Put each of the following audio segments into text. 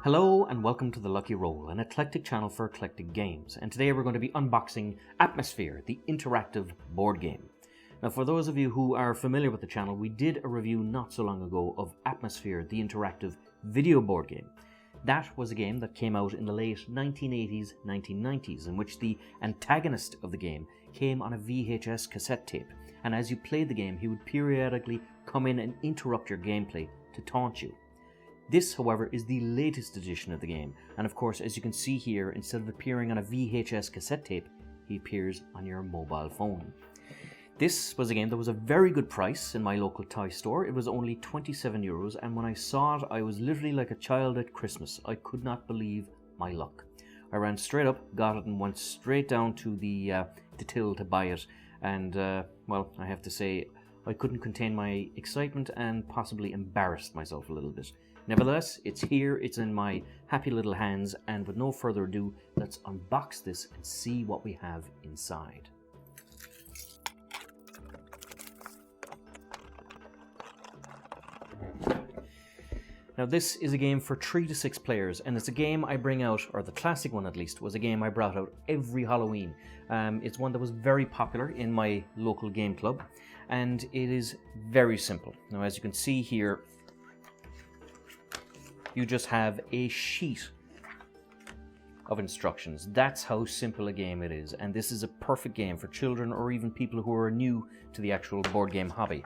Hello and welcome to The Lucky Roll, an eclectic channel for eclectic games, and today we're going to be unboxing Atmosfear, the interactive board game. Now for those of you who are familiar with the channel, we did a review not so long ago of Atmosfear, the interactive video board game. That was a game that came out in the late 1980s, 1990s, in which the antagonist of the game came on a VHS cassette tape, and as you played the game he would periodically come in and interrupt your gameplay to taunt you. This, however, is the latest edition of the game, and of course, as you can see here, instead of appearing on a VHS cassette tape, he appears on your mobile phone. This was a game that was a very good price in my local toy store. It was only €27, and when I saw it, I was literally like a child at Christmas. I could not believe my luck. I ran straight up, got it, and went straight down to the till to buy it, and well, I have to say, I couldn't contain my excitement and possibly embarrassed myself a little bit. Nevertheless, it's here, it's in my happy little hands, and with no further ado, let's unbox this and see what we have inside. Now this is a game for 3 to 6 players, and it's a game I bring out, or the classic one at least, was a game I brought out every Halloween. It's one that was very popular in my local game club, and it is very simple. Now as you can see here, you just have a sheet of instructions. That's how simple a game it is, and this is a perfect game for children or even people who are new to the actual board game hobby.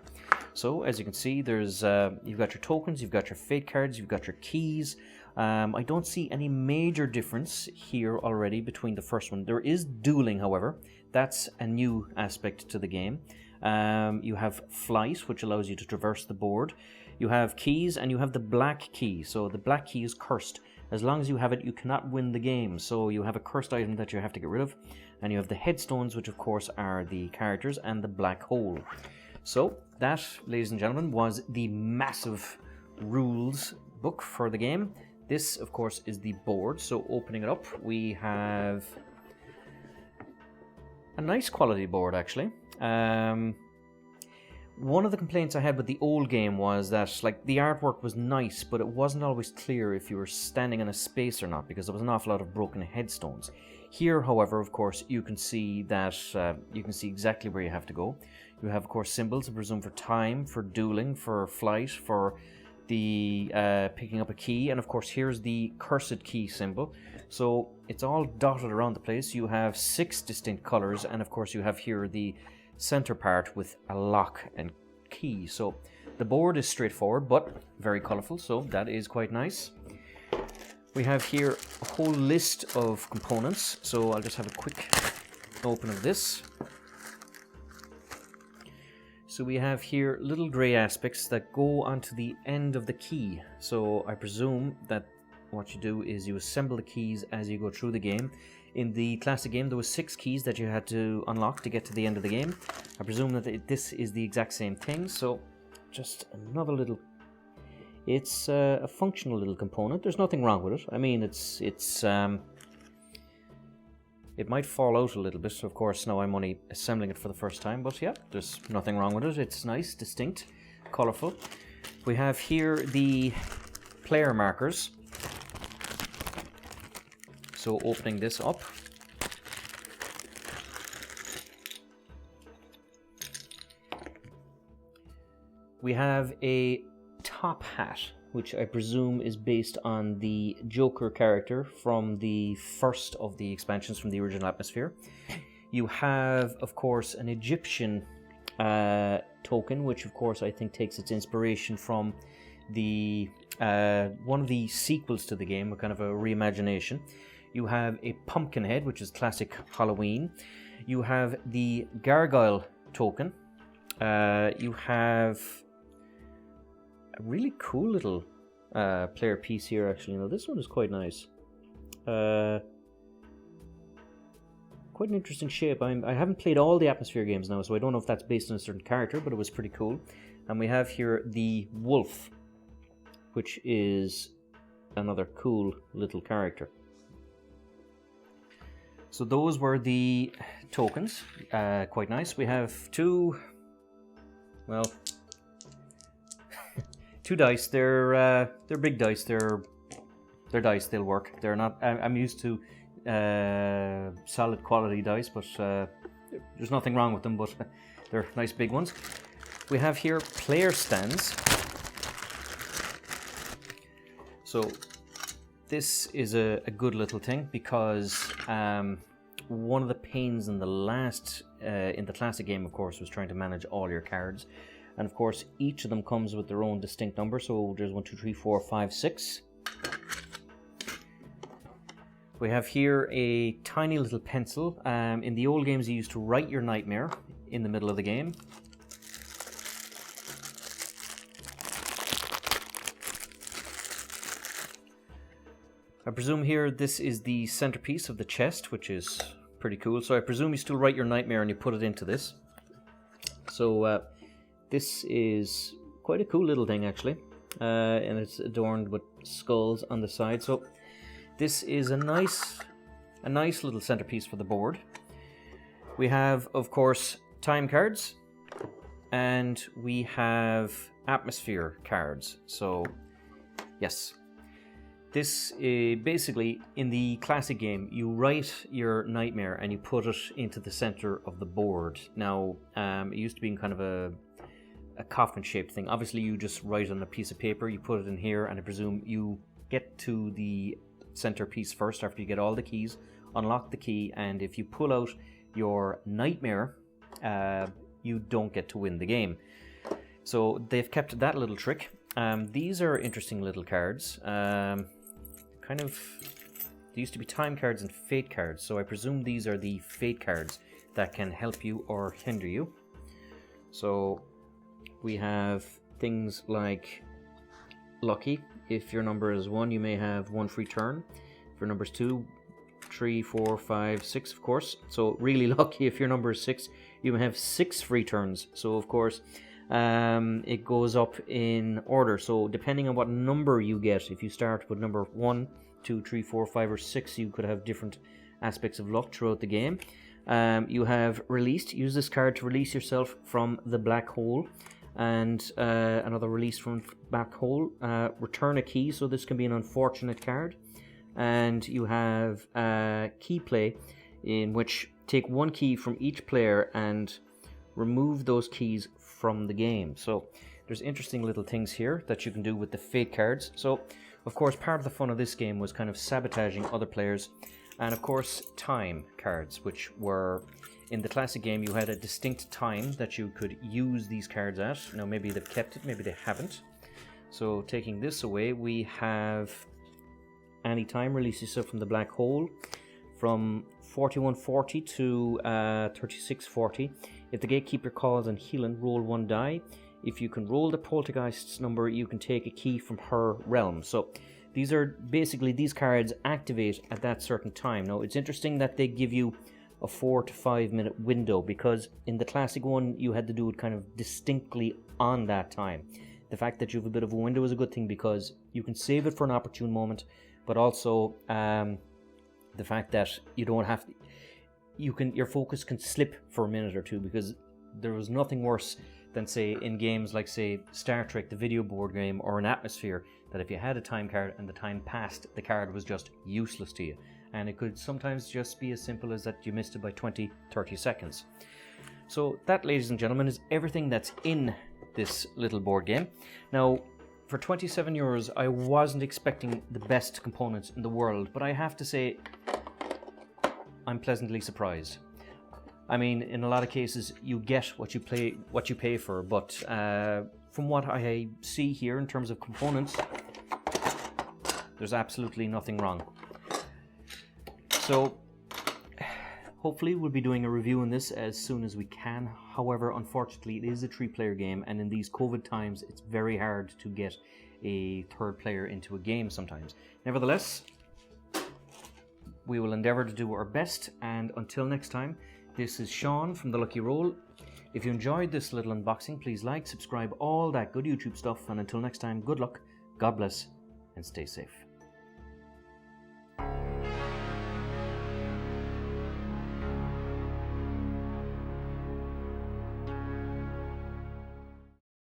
So as you can see, there's you've got your tokens, you've got your fate cards, you've got your keys. I don't see any major difference here already between the first one. There is dueling, however. That's a new aspect to the game. You have flight, which allows you to traverse the board. You have keys, and you have the black key. So the black key is cursed. As long as you have it, you cannot win the game. So you have a cursed item that you have to get rid of. And you have the headstones, which of course are the characters, and the black hole. So that, ladies and gentlemen, was the massive rules book for the game. This, of course, is the board. So opening it up, we have a nice quality board, actually. One of the complaints I had with the old game was that, like, the artwork was nice, but it wasn't always clear if you were standing in a space or not, because there was an awful lot of broken headstones. Here, however, of course, you can see that you can see exactly where you have to go. You have, of course, symbols, I presume, for time, for dueling, for flight, for the picking up a key, and of course, here's the cursed key symbol. So it's all dotted around the place. You have 6 distinct colors, and of course, you have here the center part with a lock and key. So the board is straightforward but very colorful, so that is quite nice. We have here a whole list of components, so I'll just have a quick open of this. So we have here little gray aspects that go onto the end of the key. So I presume that what you do is you assemble the keys as you go through the game. In the classic game, there was 6 keys that you had to unlock to get to the end of the game. I presume that this is the exact same thing, so just another little... It's a functional little component. There's nothing wrong with it. I mean, it might fall out a little bit. Of course, now I'm only assembling it for the first time, but yeah, there's nothing wrong with it. It's nice, distinct, colorful. We have here the player markers. So opening this up, we have a top hat, which I presume is based on the Joker character from the first of the expansions from the original Atmosfear. You have, of course, an Egyptian token, which of course I think takes its inspiration from the one of the sequels to the game, a kind of a reimagination. You have a pumpkin head, which is classic Halloween. You have the gargoyle token. You have a really cool little player piece here, actually. Now, this one is quite nice. Quite an interesting shape. I haven't played all the Atmosfear games now, so I don't know if that's based on a certain character, but it was pretty cool. And we have here the wolf, which is another cool little character. So those were the tokens, quite nice. We have two 2 dice. They're big dice. They're dice. They'll work. They're not. I'm used to solid quality dice, but there's nothing wrong with them. But they're nice big ones. We have here player stands. So this is a good little thing because one of the pains in the classic game, of course, was trying to manage all your cards. And of course, each of them comes with their own distinct number. So there's 1, 2, 3, 4, 5, 6. We have here a tiny little pencil. In the old games, you used to write your nightmare in the middle of the game. I presume here this is the centerpiece of the chest, which is pretty cool. So I presume you still write your nightmare and you put it into this. So this is quite a cool little thing, actually, and it's adorned with skulls on the side. So this is a nice little centerpiece for the board. We have, of course, time cards, and we have atmosphere cards. So yes, this is basically, in the classic game, you write your nightmare and you put it into the center of the board. Now, it used to be in kind of a coffin-shaped thing. Obviously, you just write on a piece of paper, you put it in here, and I presume you get to the centerpiece first after you get all the keys, unlock the key, and if you pull out your nightmare, you don't get to win the game. So they've kept that little trick. These are interesting little cards. They used to be time cards and fate cards, so I presume these are the fate cards that can help you or hinder you. So we have things like lucky. If your number is 1, you may have 1 free turn. If your number is 2, 3, 4, 5, 6, of course. So really lucky if your number is 6, you may have 6 free turns. So of course, it goes up in order. So depending on what number you get, if you start with number 1, 2, 3, 4, 5, or 6, you could have different aspects of luck throughout the game. You have released. Use this card to release yourself from the black hole. And another release from black hole. Return a key. So this can be an unfortunate card. And you have key play, in which take 1 key from each player and remove those keys from the game. So there's interesting little things here that you can do with the fate cards. So of course, part of the fun of this game was kind of sabotaging other players. And of course, time cards, which were, in the classic game, you had a distinct time that you could use these cards at. Now maybe they've kept it, maybe they haven't. So taking this away, we have any time, release yourself from the black hole from 4140 to 3640. If the gatekeeper calls on healing, roll 1 die. If you can roll the poltergeist's number, you can take a key from her realm. So these are basically, these cards activate at that certain time. Now it's interesting that they give you a 4 to 5 minute window, because in the classic one you had to do it kind of distinctly on that time. The fact that you have a bit of a window is a good thing, because you can save it for an opportune moment, but also the fact that you don't have to, your focus can slip for a minute or two, because there was nothing worse than, say, in games like, say, Star Trek, the video board game, or an Atmosfear, that if you had a time card and the time passed, the card was just useless to you. And it could sometimes just be as simple as that you missed it by 20-30 seconds. So that, ladies and gentlemen, is everything that's in this little board game. Now, for €27, I wasn't expecting the best components in the world, but I have to say, I'm pleasantly surprised. I mean, in a lot of cases, you get what you pay for, but from what I see here in terms of components, there's absolutely nothing wrong. So, hopefully we'll be doing a review on this as soon as we can. However, unfortunately, it is a 3-player game, and in these COVID times, it's very hard to get a 3rd player into a game sometimes. Nevertheless, we will endeavour to do our best, and until next time, this is Sean from The Lucky Roll. If you enjoyed this little unboxing, please like, subscribe, all that good YouTube stuff, and until next time, good luck, God bless, and stay safe.